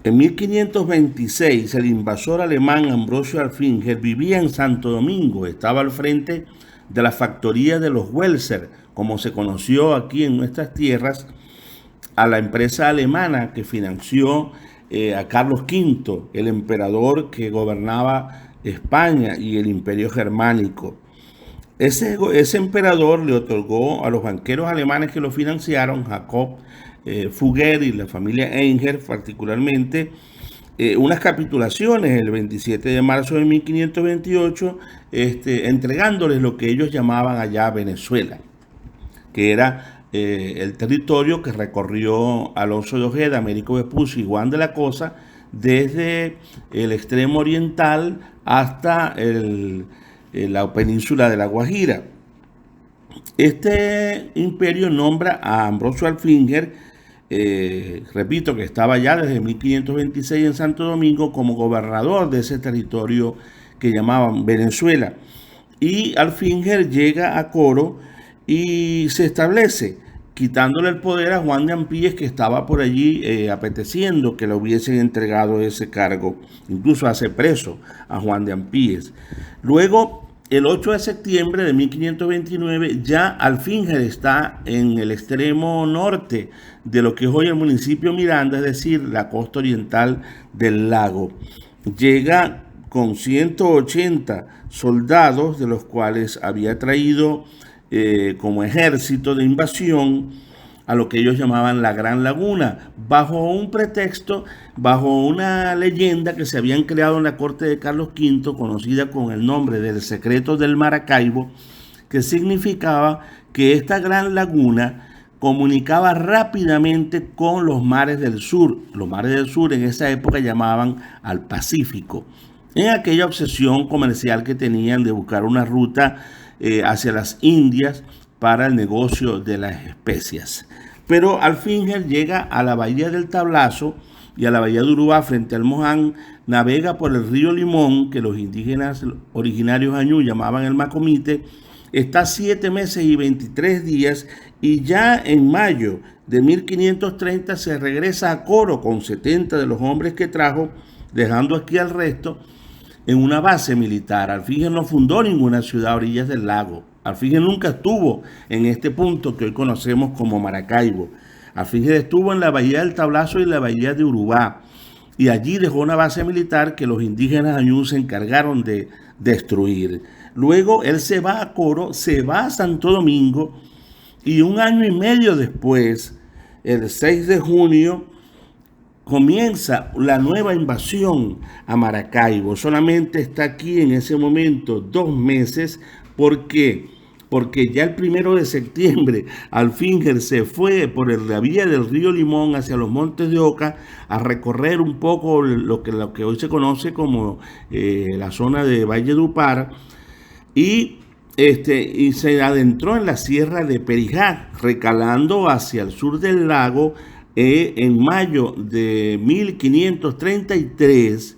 En 1526, el invasor alemán Ambrosio Alfinger vivía en Santo Domingo, estaba al frente de la factoría de los Welser, como se conoció aquí en nuestras tierras, a la empresa alemana que financió a Carlos V, el emperador que gobernaba España y el imperio germánico. Ese emperador le otorgó a los banqueros alemanes que lo financiaron, Jacob Fugger y la familia Einger particularmente, unas capitulaciones el 27 de marzo de 1528, entregándoles lo que ellos llamaban allá Venezuela, que era el territorio que recorrió Alonso de Ojeda, Américo Vespucio y Juan de la Cosa desde el extremo oriental hasta la península de La Guajira. Este imperio nombra a Ambrosio Alfinger, repito que estaba ya desde 1526 en Santo Domingo, como gobernador de ese territorio que llamaban Venezuela. Y Alfinger llega a Coro y se establece, quitándole el poder a Juan de Ampíes, que estaba por allí apeteciendo que le hubiesen entregado ese cargo. Incluso hace preso a Juan de Ampíes. Luego, el 8 de septiembre de 1529, ya Alfinger está en el extremo norte de lo que es hoy el municipio Miranda, es decir, la costa oriental del lago. Llega con 180 soldados, de los cuales había traído como ejército de invasión a lo que ellos llamaban la Gran Laguna, bajo un pretexto, bajo una leyenda que se habían creado en la corte de Carlos V, conocida con el nombre del Secreto del Maracaibo, que significaba que esta Gran Laguna comunicaba rápidamente con los mares del sur. Los mares del sur en esa época llamaban al Pacífico, en aquella obsesión comercial que tenían de buscar una ruta hacia las Indias para el negocio de las especias. Pero Alfinger llega a la bahía del Tablazo y a la bahía de Urubá frente al Moján, navega por el río Limón, que los indígenas originarios añú llamaban el Macomite, está 7 meses y 23 días y ya en mayo de 1530 se regresa a Coro con 70 de los hombres que trajo, dejando aquí al resto en una base militar. Alfinger no fundó ninguna ciudad a orillas del lago. Alfinger nunca estuvo en este punto que hoy conocemos como Maracaibo. Alfinger estuvo en la bahía del Tablazo y la bahía de Urubá, y allí dejó una base militar que los indígenas añú se encargaron de destruir. Luego él se va a Coro, se va a Santo Domingo, y un año y medio después, el 6 de junio, comienza la nueva invasión a Maracaibo. Solamente está aquí en ese momento 2 meses. ¿Por qué? Porque ya el 1 de septiembre Alfinger se fue por la vía del río Limón hacia los Montes de Oca a recorrer un poco lo que hoy se conoce como la zona de Valle de Upar, y se adentró en la sierra de Perijá, recalando hacia el sur del lago en mayo de 1533,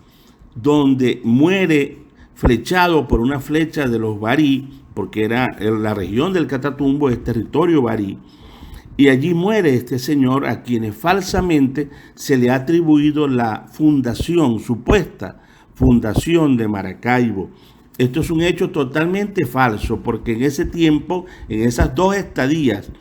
donde muere flechado por una flecha de los Barí, porque era la región del Catatumbo, es territorio Barí, y allí muere este señor a quienes falsamente se le ha atribuido la fundación, supuesta fundación de Maracaibo. Esto es un hecho totalmente falso, porque en ese tiempo, en esas 2 estadías,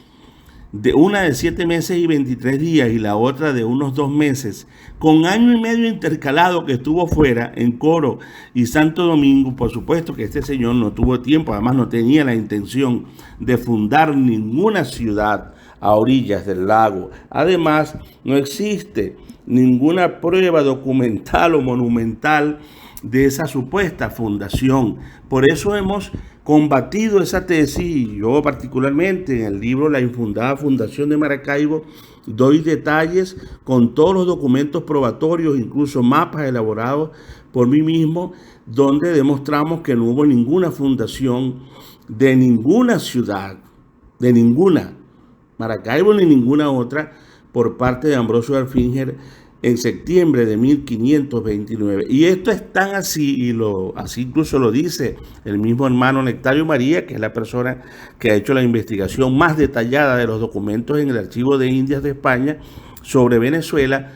una de 7 meses y 23 días y la otra de unos 2 meses, con año y medio intercalado que estuvo fuera en Coro y Santo Domingo, por supuesto que este señor no tuvo tiempo, además no tenía la intención de fundar ninguna ciudad a orillas del lago. Además, no existe ninguna prueba documental o monumental de esa supuesta fundación. Por eso hemos combatido esa tesis, y yo particularmente en el libro La infundada fundación de Maracaibo doy detalles con todos los documentos probatorios, incluso mapas elaborados por mí mismo, donde demostramos que no hubo ninguna fundación de ninguna ciudad, de ninguna, Maracaibo ni ninguna otra, por parte de Ambrosio Alfinger en septiembre de 1529. Y esto es tan así, y así incluso lo dice el mismo hermano Nectario María, que es la persona que ha hecho la investigación más detallada de los documentos en el Archivo de Indias de España sobre Venezuela.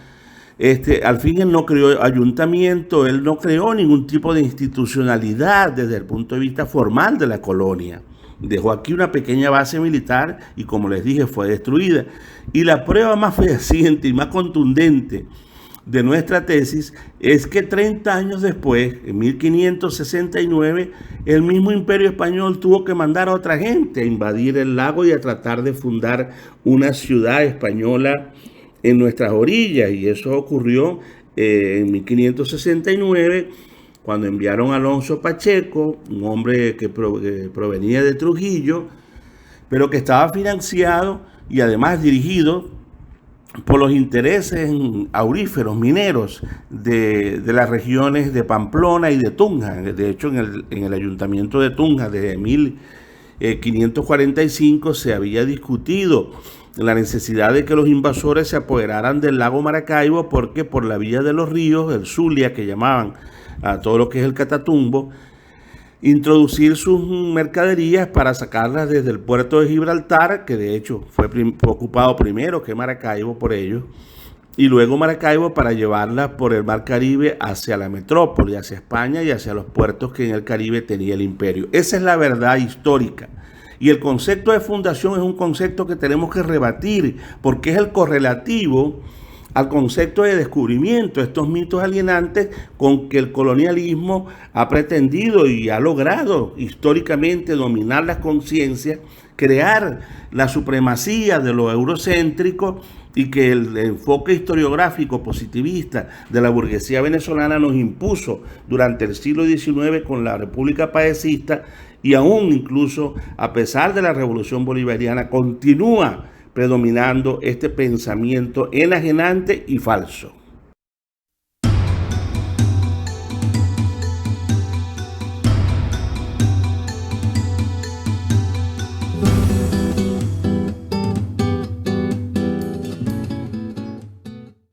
Alfinger no creó ayuntamiento, él no creó ningún tipo de institucionalidad desde el punto de vista formal de la colonia. Dejó aquí una pequeña base militar y, como les dije, fue destruida. Y la prueba más fehaciente y más contundente de nuestra tesis es que 30 años después, en 1569, el mismo Imperio Español tuvo que mandar a otra gente a invadir el lago y a tratar de fundar una ciudad española en nuestras orillas, y eso ocurrió en 1569, cuando enviaron a Alonso Pacheco, un hombre que provenía de Trujillo, pero que estaba financiado y además dirigido por los intereses auríferos, mineros de las regiones de Pamplona y de Tunja. De hecho, en el ayuntamiento de Tunja, desde 1545, se había discutido la necesidad de que los invasores se apoderaran del lago Maracaibo, porque por la vía de los ríos, el Zulia, que llamaban a todo lo que es el Catatumbo, introducir sus mercaderías para sacarlas desde el puerto de Gibraltar, que de hecho fue ocupado primero que Maracaibo por ellos, y luego Maracaibo para llevarlas por el Mar Caribe hacia la metrópoli, hacia España y hacia los puertos que en el Caribe tenía el imperio. Esa es la verdad histórica. Y el concepto de fundación es un concepto que tenemos que rebatir, porque es el correlativo al concepto de descubrimiento, estos mitos alienantes con que el colonialismo ha pretendido y ha logrado históricamente dominar las conciencias, crear la supremacía de lo eurocéntrico, y que el enfoque historiográfico positivista de la burguesía venezolana nos impuso durante el siglo XIX con la República Paecista, y aún incluso a pesar de la Revolución Bolivariana continúa predominando este pensamiento enajenante y falso.